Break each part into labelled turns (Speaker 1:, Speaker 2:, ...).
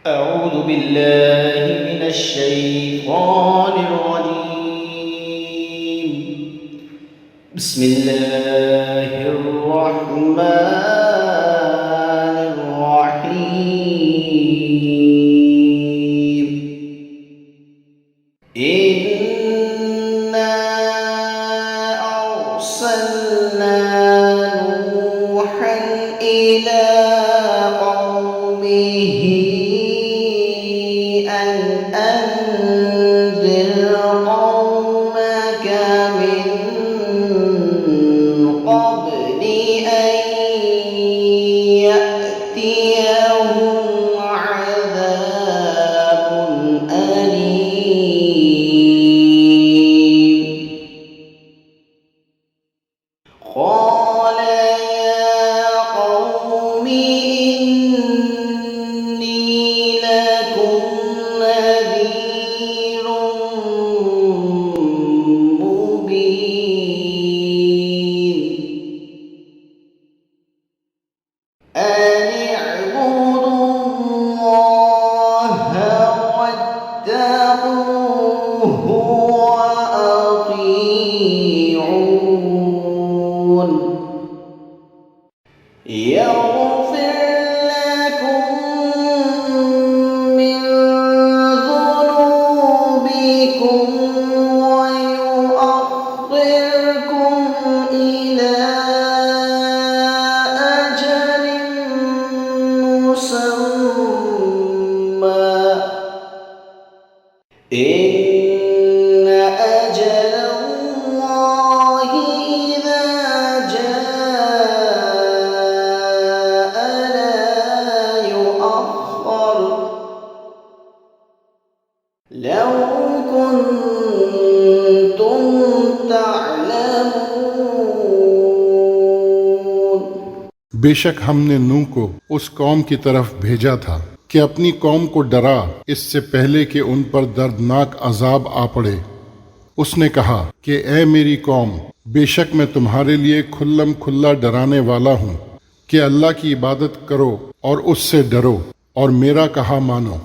Speaker 1: أعوذ بالله من الشيطان الرجيم. بسم الله الرحمن الرحيم. إنا أرسلنا نوحا إلى قومه أن أنذر قومك من قبل أن يأتيهم عذاب أليم. قال يا قوم إني لكم نذير مبين أن اعبدوا الله واتقوه وأطيعون يغفر لكم من ذنوبكم ويؤخركم إلى أجل مسمى إن أجل الله إذا جاء لا يؤخر لو كنتم تعلمون.
Speaker 2: बेशक हमने नूह को उस कौम की तरफ भेजा था कि अपनी कौम को डरा इससे पहले कि उन पर दर्दनाक अजाब आ पड़े। उसने कहा कि ऐ मेरी कौम, बेशक मैं तुम्हारे लिए खुल्लम खुल्ला डराने वाला हूँ कि अल्लाह की इबादत करो और उससे डरो और मेरा कहा मानो।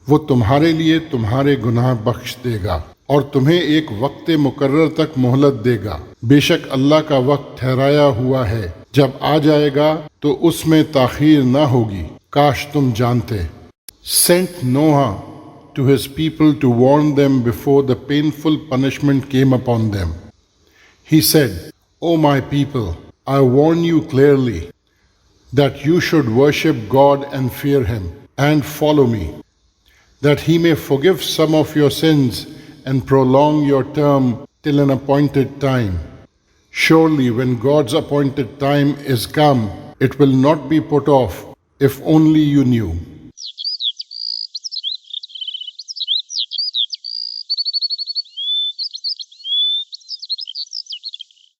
Speaker 2: वो तुम्हारे लिए तुम्हारे गुनाह बख्श देगा और तुम्हें एक वक्त मुकर्रर तक मोहलत देगा। बेशक अल्लाह का वक्त ठहराया हुआ है, जब आ जाएगा तो उसमें ताखीर न होगी। काश तुम जानते। Sent Noah to his people to warn them before the painful punishment came upon them. He said, O my people, I warn you clearly that you should worship God and fear Him and follow me, that He may forgive some of your sins and prolong your term till an appointed time. Surely when God's appointed time is come, it will not be put off, if only you knew.